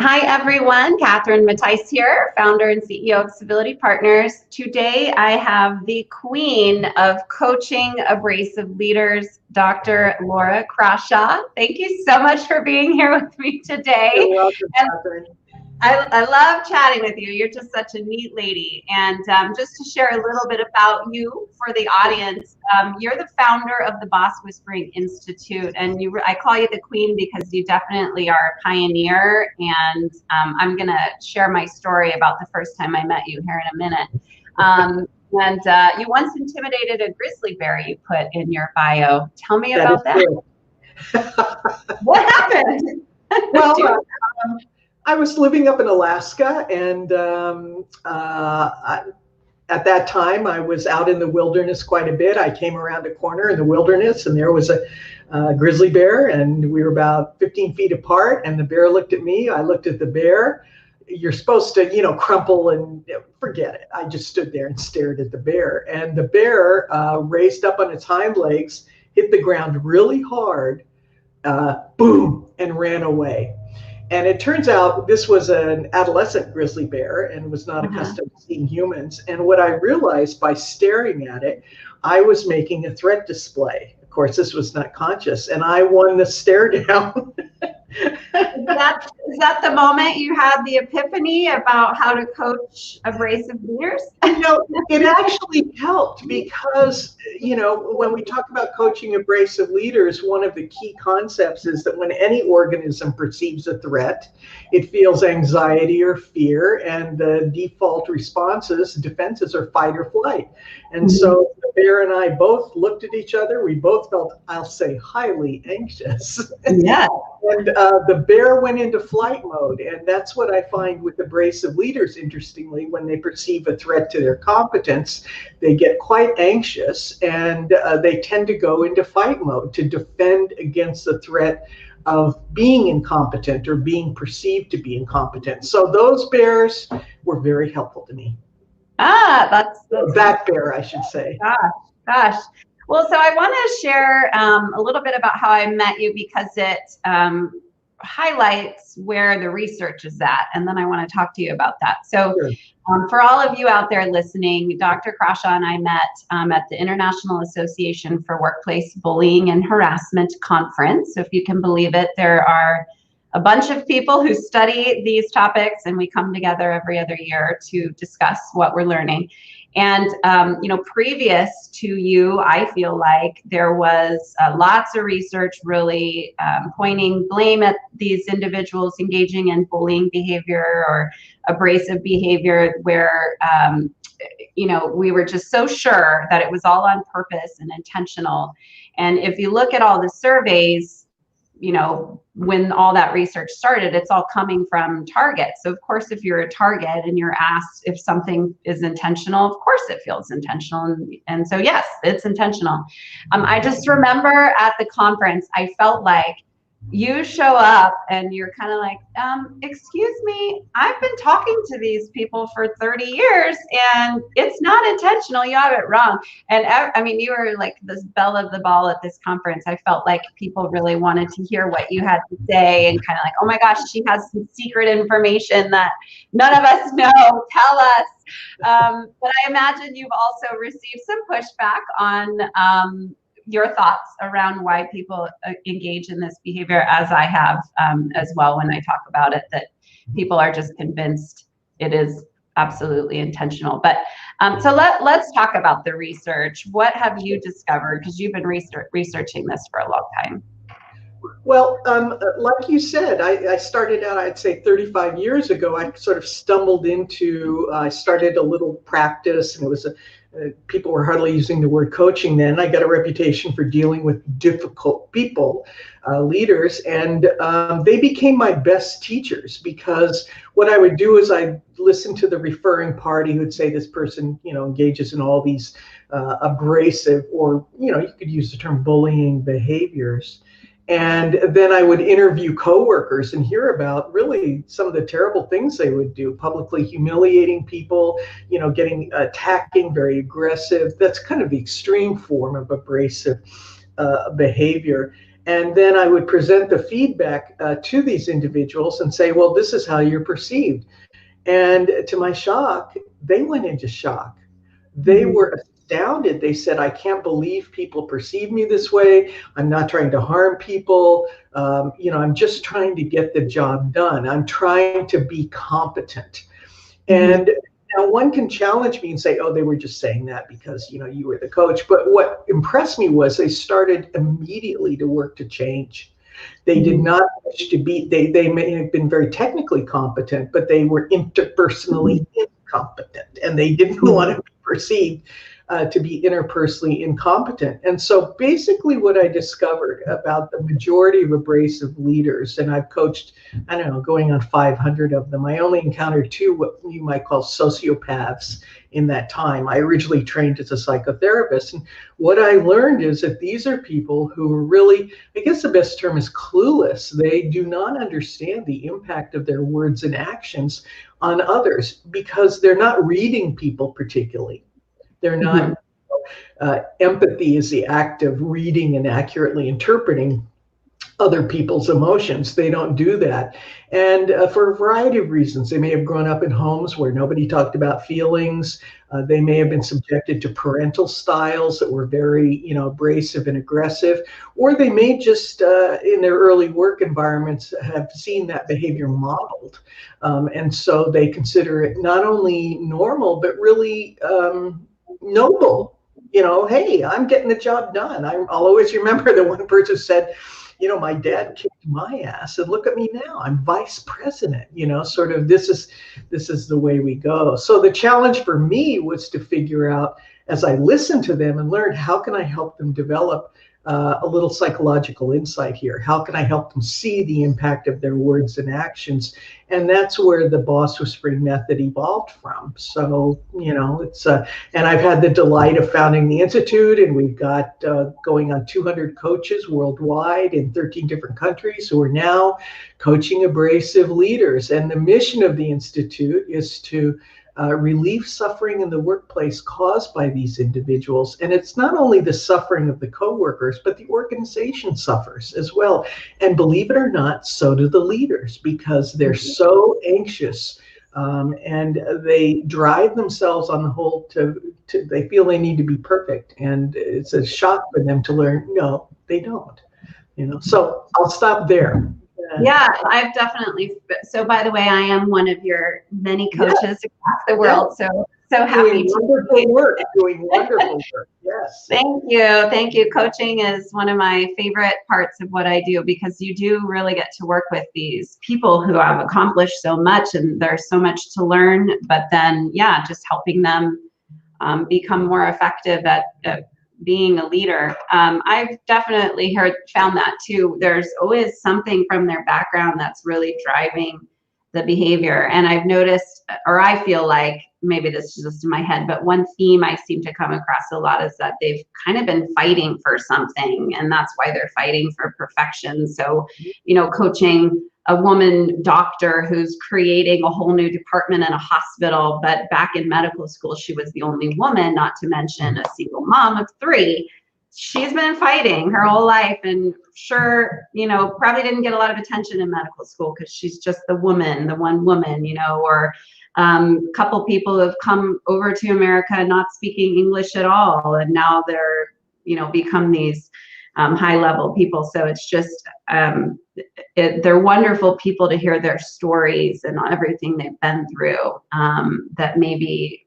Hi, everyone. Catherine Mattice here, founder and CEO of Civility Partners. Today, I have the queen of coaching abrasive leaders, Dr. Laura Crawshaw. Thank you so much for being here with me today. You're welcome, Catherine. I love chatting with you. You're just such a neat lady. And just to share a little bit about you for the audience, you're the founder of the Boss Whispering Institute. And I call you the queen because you definitely are a pioneer. And I'm going to share my story about the first time I met you here in a minute. And you once intimidated a grizzly bear you put in your bio. Tell me about that. What happened? Well, I was living up in Alaska, and at that time, I was out in the wilderness quite a bit. I came around a corner in the wilderness, and there was a grizzly bear, and we were about 15 feet apart, and the bear looked at me. I looked at the bear. You're supposed to, crumple and forget it. I just stood there and stared at the bear, and the bear raised up on its hind legs, hit the ground really hard, boom, and ran away. And it turns out this was an adolescent grizzly bear and was not accustomed to seeing humans. And what I realized by staring at it, I was making a threat display. Of course, this was not conscious, and I won the stare down. Is that the moment you had the epiphany about how to coach abrasive leaders? It actually helped because, when we talk about coaching abrasive leaders, one of the key concepts is that when any organism perceives a threat, it feels anxiety or fear, and the default defenses are fight or flight. And so the bear and I both looked at each other. We both felt, I'll say, highly anxious. Yeah. And the bear went into flight mode. And that's what I find with abrasive leaders, interestingly, when they perceive a threat to their competence, they get quite anxious and they tend to go into fight mode to defend against the threat of being incompetent or being perceived to be incompetent. So those bears were very helpful to me. That's that bear, I should say. Gosh. Well, so I want to share a little bit about how I met you because it highlights where the research is at, and then I want to talk to you about that. So for all of you out there listening, Dr. Crawshaw and I met at the International Association for Workplace Bullying and Harassment Conference. So if you can believe it, there are a bunch of people who study these topics, and we come together every other year to discuss what we're learning. And, previous to you, I feel like there was lots of research really pointing blame at these individuals engaging in bullying behavior or abrasive behavior where, we were just so sure that it was all on purpose and intentional. And if you look at all the surveys, when all that research started, it's all coming from Target. So of course, if you're a Target and you're asked if something is intentional, of course it feels intentional. And so, yes, it's intentional. I just remember at the conference, I felt like you show up and you're kind of like, excuse me, I've been talking to these people for 30 years and it's not intentional. You have it wrong. And you were like this belle of the ball at this conference. I felt like people really wanted to hear what you had to say and kind of like, oh my gosh, she has some secret information that none of us know. Tell us. But I imagine you've also received some pushback on your thoughts around why people engage in this behavior, as I have as well when I talk about it, that people are just convinced it is absolutely intentional. But so let's talk about the research. What have you discovered? Because you've been researching this for a long time. Well, like you said, I started out, I'd say 35 years ago. I sort of stumbled into, I started a little practice, and it was people were hardly using the word coaching then. I got a reputation for dealing with difficult people, leaders, and they became my best teachers, because what I would do is I'd listen to the referring party who would say this person, engages in all these abrasive, or, you could use the term bullying behaviors. And then I would interview coworkers and hear about really some of the terrible things they would do, publicly humiliating people, attacking, very aggressive. That's kind of the extreme form of abrasive behavior. And then I would present the feedback to these individuals and say, well, this is how you're perceived. And to my shock, they went into shock. They were astounded. They said, I can't believe people perceive me this way. I'm not trying to harm people. I'm just trying to get the job done. I'm trying to be competent. And now one can challenge me and say, oh, they were just saying that because, you were the coach. But what impressed me was they started immediately to work to change. They did not wish to be, they may have been very technically competent, but they were interpersonally incompetent, and they didn't want to be perceived to be interpersonally incompetent. And so basically what I discovered about the majority of abrasive leaders, and I've coached, I don't know, going on 500 of them, I only encountered 2 what you might call sociopaths in that time. I originally trained as a psychotherapist, and what I learned is that these are people who are really, I guess the best term is clueless. They do not understand the impact of their words and actions on others because they're not reading people particularly. They're not, empathy is the act of reading and accurately interpreting other people's emotions. They don't do that. And for a variety of reasons, they may have grown up in homes where nobody talked about feelings. They may have been subjected to parental styles that were very, abrasive and aggressive, or they may just, in their early work environments, have seen that behavior modeled. And so they consider it not only normal, but really noble. Hey, I'm getting the job done. I'll always remember the one person said, my dad kicked my ass, and look at me now. I'm vice president. Sort of this is the way we go. So the challenge for me was to figure out, as I listened to them and learned, how can I help them develop a little psychological insight here? How can I help them see the impact of their words and actions? And that's where the Boss Whispering method evolved from. So, it's, and I've had the delight of founding the Institute, and we've got going on 200 coaches worldwide in 13 different countries who are now coaching abrasive leaders. And the mission of the Institute is to relieve suffering in the workplace caused by these individuals. And it's not only the suffering of the coworkers, but the organization suffers as well. And believe it or not, so do the leaders, because they're so anxious and they drive themselves on the whole to they feel they need to be perfect. And it's a shock for them to learn, no, they don't. So I'll stop there. Yeah, I've definitely. So, by the way, I am one of your many coaches across the world. So happy to doing wonderful work. Yes. Thank you. Coaching is one of my favorite parts of what I do, because you do really get to work with these people who have accomplished so much, and there's so much to learn. But then, just helping them become more effective at being a leader. I've definitely found that too. There's always something from their background that's really driving the behavior. And I've noticed, or I feel like, maybe this is just in my head, but one theme I seem to come across a lot is that they've kind of been fighting for something, and that's why they're fighting for perfection. So, coaching a woman doctor who's creating a whole new department in a hospital, but back in medical school, she was the only woman, not to mention a single mom of 3. She's been fighting her whole life, and sure, probably didn't get a lot of attention in medical school because she's just the one woman, or a couple people have come over to America not speaking English at all, and now they're, become these high-level people. So it's just, they're wonderful people to hear their stories and everything they've been through, that maybe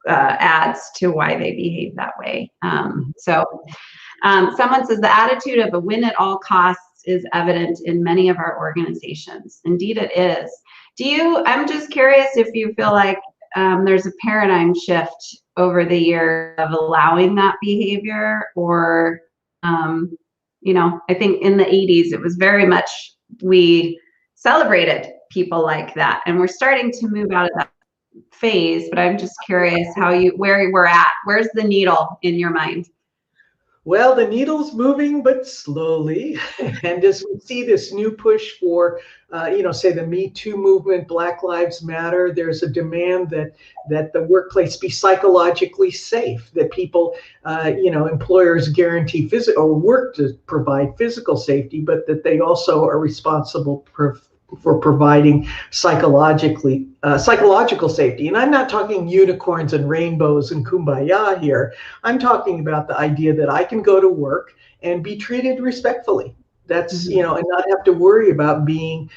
adds to why they behave that way. Someone says, the attitude of a win at all costs is evident in many of our organizations. Indeed it is. I'm just curious if you feel like there's a paradigm shift over the year of allowing that behavior, or I think in the 80s, it was very much, we celebrated people like that, and we're starting to move out of that phase. But I'm just curious where we're at. Where's the needle in your mind? Well, the needle's moving, but slowly. And as we see this new push for, say the Me Too movement, Black Lives Matter, there's a demand that the workplace be psychologically safe, that people, employers guarantee physical or work to provide physical safety, but that they also are responsible for providing psychological safety. And I'm not talking unicorns and rainbows and kumbaya here. I'm talking about the idea that I can go to work and be treated respectfully. That's, and not have to worry about being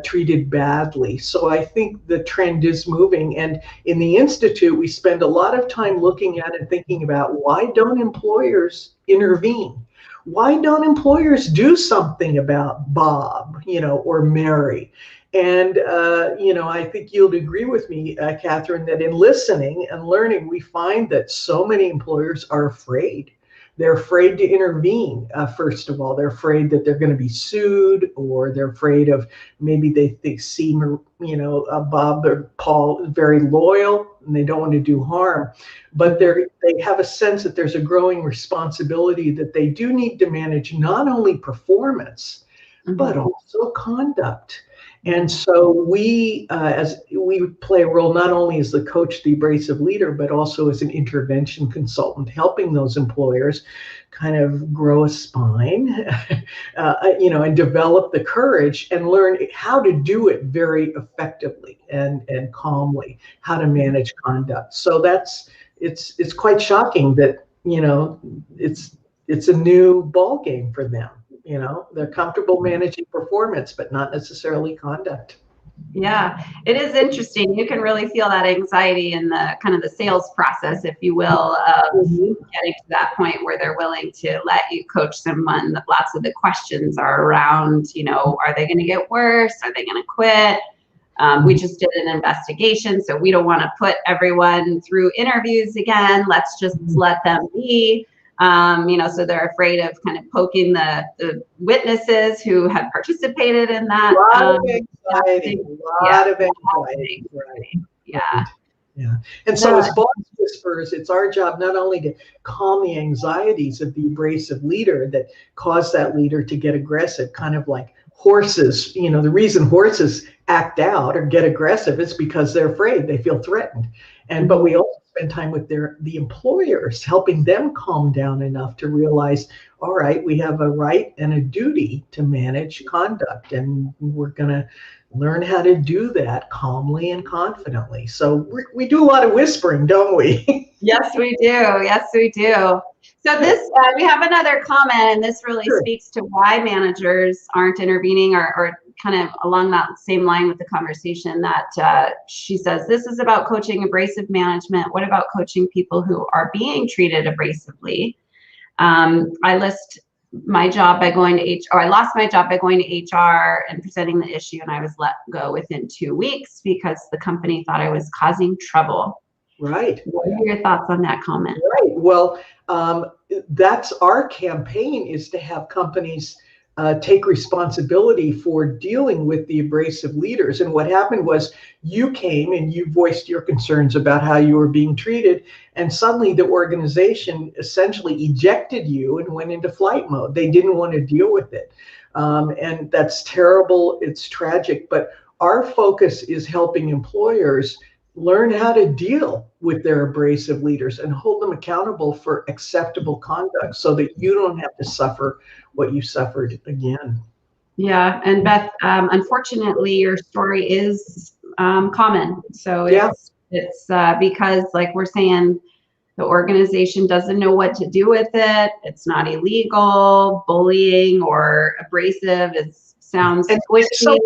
treated badly. So I think the trend is moving. And in the Institute, we spend a lot of time looking at and thinking about, why don't employers intervene? Why don't employers do something about Bob, or Mary? And, I think you'll agree with me, Catherine, that in listening and learning, we find that so many employers are afraid. They're afraid to intervene. First of all, they're afraid that they're going to be sued, or they're afraid of maybe they see, Bob or Paul very loyal and they don't want to do harm. But they have a sense that there's a growing responsibility that they do need to manage not only performance, but also conduct. And so we play a role not only as the coach, the abrasive leader, but also as an intervention consultant, helping those employers kind of grow a spine, and develop the courage and learn how to do it very effectively and calmly, how to manage conduct. So it's quite shocking that, it's a new ball game for them. They're comfortable managing performance, but not necessarily conduct. Yeah, it is interesting. You can really feel that anxiety in the kind of the sales process, if you will, of getting to that point where they're willing to let you coach someone. Lots of the questions are around, are they going to get worse? Are they going to quit? We just did an investigation, so we don't want to put everyone through interviews again. Let's just let them be. So they're afraid of kind of poking the witnesses who have participated in that. A lot of anxiety. Right. Yeah. And so as boss whisperers, it's our job not only to calm the anxieties of the abrasive leader that cause that leader to get aggressive, kind of like horses. The reason horses act out or get aggressive is because they're afraid, they feel threatened. But we also spend time with the employers, helping them calm down enough to realize, all right, we have a right and a duty to manage conduct, and we're going to learn how to do that calmly and confidently. So we do a lot of whispering, don't we? Yes, we do. Yes, we do. So this, we have another comment, and this really speaks to why managers aren't intervening, or kind of along that same line with the conversation that she says, this is about coaching abrasive management. What about coaching people who are being treated abrasively? I lost my job by going to HR and presenting the issue, and I was let go within 2 weeks because the company thought I was causing trouble. Right. What are your thoughts on that comment? Right. Well, that's our campaign, is to have companies take responsibility for dealing with the abrasive leaders. And what happened was, you came and you voiced your concerns about how you were being treated, and suddenly the organization essentially ejected you and went into flight mode. They didn't want to deal with it. And that's terrible. It's tragic. But our focus is helping employers learn how to deal with their abrasive leaders and hold them accountable for acceptable conduct, so that you don't have to suffer what you suffered again. Yeah, and Beth, unfortunately, your story is common. So it's because, like we're saying, the organization doesn't know what to do with it. It's not illegal. Bullying or abrasive sounds squishy. So,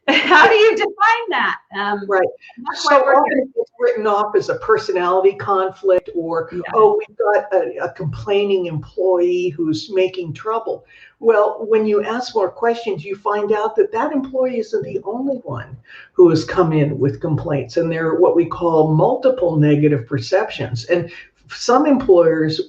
how do you define that? Right. So often it's written off as a personality conflict, or, we've got a complaining employee who's making trouble. Well, when you ask more questions, you find out that employee isn't the only one who has come in with complaints, and they're what we call multiple negative perceptions. And some employers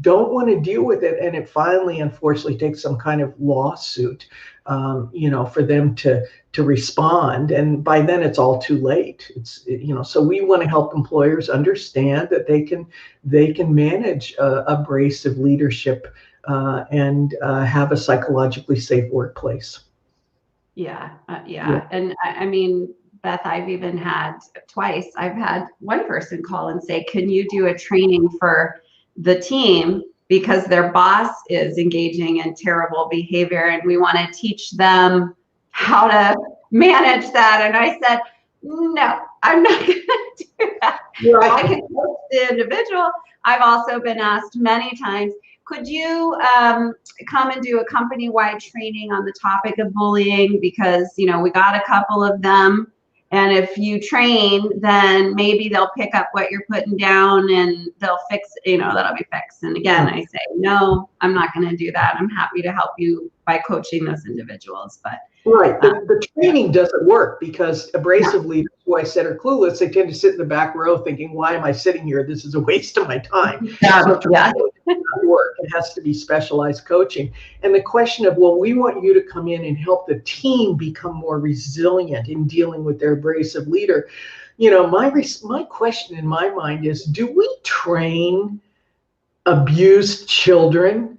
don't want to deal with it, and it finally, unfortunately, takes some kind of lawsuit, for them to respond, and by then it's all too late. So we want to help employers understand that they can manage abrasive leadership and have a psychologically safe workplace. Yeah. And I mean, Beth, I've even had I've had one person call and say, can you do a training for the team because their boss is engaging in terrible behavior and we want to teach them how to manage that? And I said, no, I'm not going to do that. Right. I can coach the individual. I've also been asked many times, could you come and do a company-wide training on the topic of bullying? Because, we got a couple of them. And if you train, then maybe they'll pick up what you're putting down and they'll fix, that'll be fixed. And again, I say, no, I'm not going to do that. I'm happy to help you by coaching those individuals. But right. The training doesn't work because abrasive leaders, who I said are clueless, they tend to sit in the back row thinking, why am I sitting here? This is a waste of my time. Work. It has to be specialized coaching. And the question of, well, we want you to come in and help the team become more resilient in dealing with their abrasive leader. My question in my mind is, do we train abused children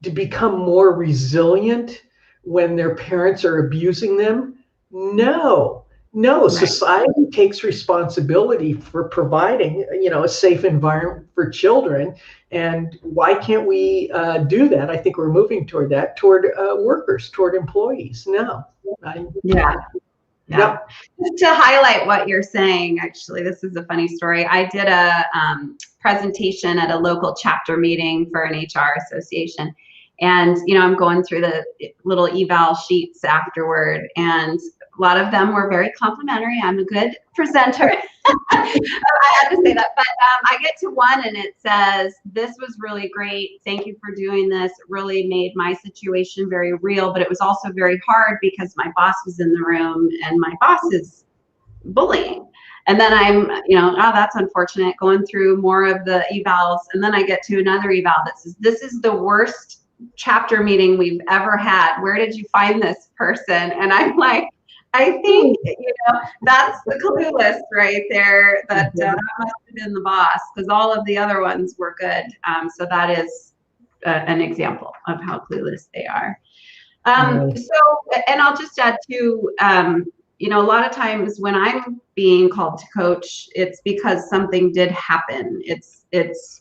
to become more resilient when their parents are abusing them? No. Right. Society takes responsibility for providing, a safe environment for children. And why can't we do that? I think we're moving toward that, toward workers, toward employees now. Yeah. Yep. Just to highlight what you're saying, actually, this is a funny story. I did a presentation at a local chapter meeting for an HR association. And, I'm going through the little eval sheets afterward. And a lot of them were very complimentary. I'm a good presenter. I had to say that. But I get to one and it says, this was really great. Thank you for doing this. It really made my situation very real. But it was also very hard because my boss was in the room and my boss is bullying. And then I'm, that's unfortunate, going through more of the evals. And then I get to another eval that says, this is the worst chapter meeting we've ever had. Where did you find this person? And I'm like, I think, that's the clueless right there, that that must have been the boss, because all of the other ones were good. So that is an example of how clueless they are. So, and I'll just add too, a lot of times when I'm being called to coach, it's because something did happen. It's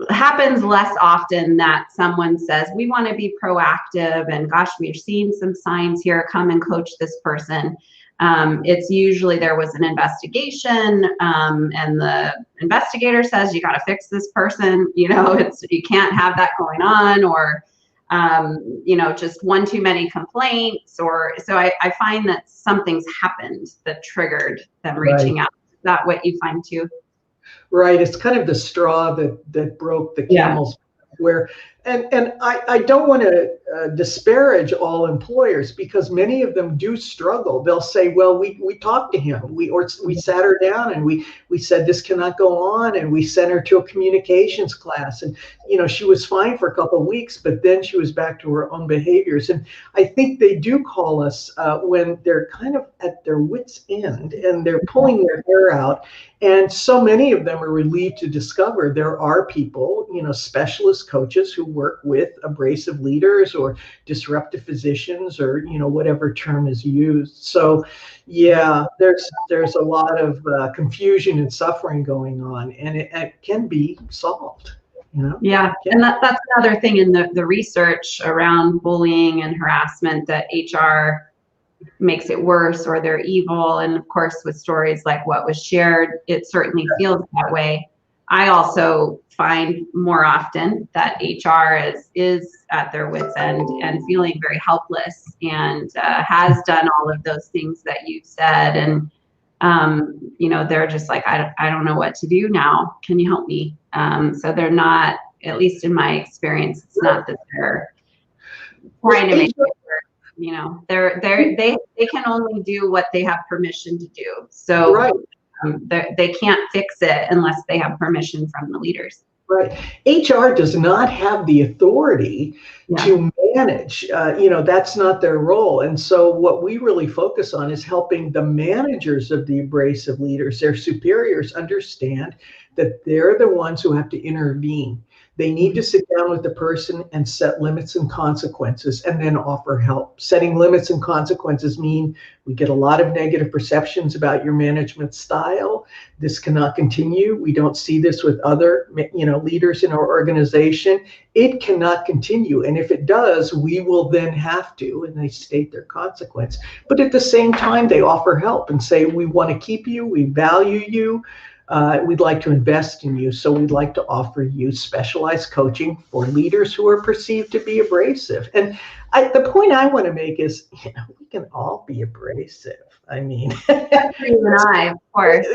happens less often that someone says, we want to be proactive and gosh, we're seeing some signs here, come and coach this person. It's usually there was an investigation and the investigator says, you got to fix this person. You can't have that going on, or, just one too many complaints, or so I find that something's happened that triggered them reaching out. Is that what you find too? Right. It's kind of the straw that broke the camel's back, and I don't want to disparage all employers, because many of them do struggle. They'll say, well, we talked to him, we sat her down and we said this cannot go on, and we sent her to a communications class, and she was fine for a couple of weeks, but then she was back to her own behaviors. And I think they do call us when they're kind of at their wits' end and they're pulling their hair out. And so many of them are relieved to discover there are people, specialist coaches who work with abrasive leaders or disruptive physicians, or whatever term is used. So there's a lot of confusion and suffering going on, and it can be solved. Yeah, and that's another thing in the research around bullying and harassment, that HR makes it worse or they're evil. And of course, with stories like what was shared, it certainly feels that way. I also find more often that HR is at their wits' end and feeling very helpless, and has done all of those things that you've said. And, they're just like, I don't know what to do now. Can you help me? So they're not, at least in my experience, it's not that they're trying to make it work. They can only do what they have permission to do. So They can't fix it unless they have permission from the leaders. Right. HR does not have the authority to manage. That's not their role. And so what we really focus on is helping the managers of the abrasive leaders, their superiors, understand that they're the ones who have to intervene. They need to sit down with the person and set limits and consequences and then offer help. Setting limits and consequences mean we get a lot of negative perceptions about your management style. This cannot continue. We don't see this with other, leaders in our organization. It cannot continue. And if it does, we will then have to, and they state their consequence. But at the same time, they offer help and say, we want to keep you, we value you. We'd like to invest in you, so we'd like to offer you specialized coaching for leaders who are perceived to be abrasive. And the point I want to make is, we can all be abrasive. I mean, you and I, of course.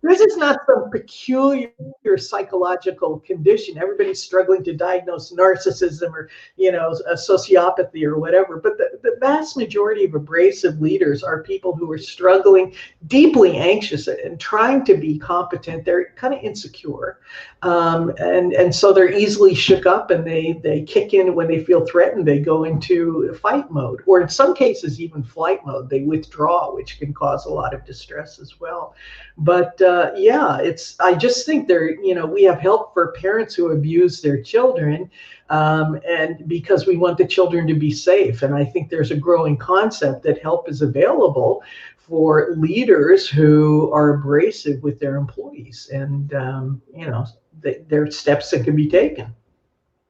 This is not some peculiar psychological condition. Everybody's struggling to diagnose narcissism or, a sociopathy or whatever. But the vast majority of abrasive leaders are people who are struggling, deeply anxious, and trying to be competent. They're kind of insecure. And so they're easily shook up, and they kick in when they feel threatened. They go into fight mode, or in some cases, even flight mode. They withdraw, which can cause a lot of distress as well. But I just think we have help for parents who abuse their children, and because we want the children to be safe. And I think there's a growing concept that help is available for leaders who are abrasive with their employees, and there are steps that can be taken.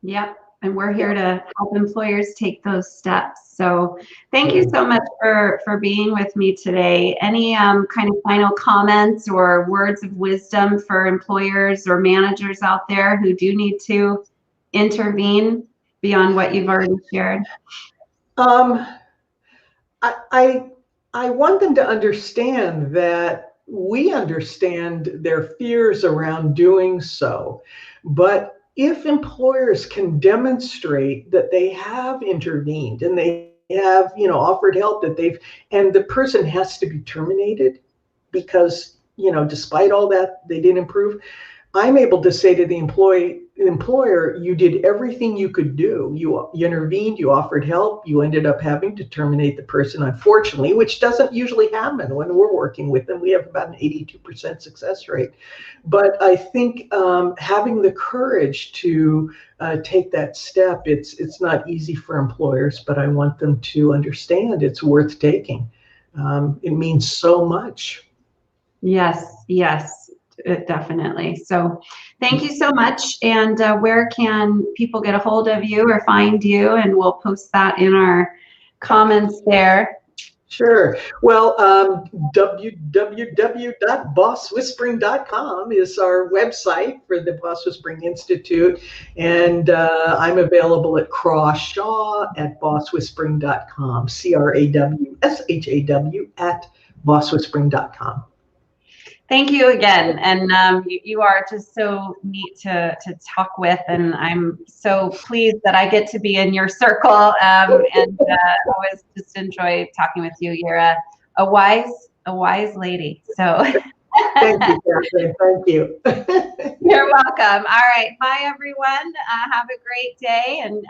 Yep. And we're here to help employers take those steps. So thank you so much for being with me today. Any kind of final comments or words of wisdom for employers or managers out there who do need to intervene beyond what you've already shared? I want them to understand that we understand their fears around doing so, but if employers can demonstrate that they have intervened and they have, offered help, and the person has to be terminated because, despite all that, they didn't improve, I'm able to say to the employer, you did everything you could do. You intervened, you offered help, you ended up having to terminate the person, unfortunately, which doesn't usually happen when we're working with them. We have about an 82% success rate. But I think having the courage to take that step, it's not easy for employers, but I want them to understand it's worth taking. It means so much. Yes. Definitely. So thank you so much. And where can people get a hold of you or find you? And we'll post that in our comments there. Sure. Well, www.bosswhispering.com is our website for the Boss Whispering Institute. And I'm available at Crawshaw at bosswhispering.com, CRAWSHAW at bosswhispering.com. Thank you again. And you are just so neat to talk with. And I'm so pleased that I get to be in your circle. And always just enjoy talking with you. You're a wise lady. So thank you, Catherine. Thank you. You're welcome. All right. Bye, everyone. Have a great day. And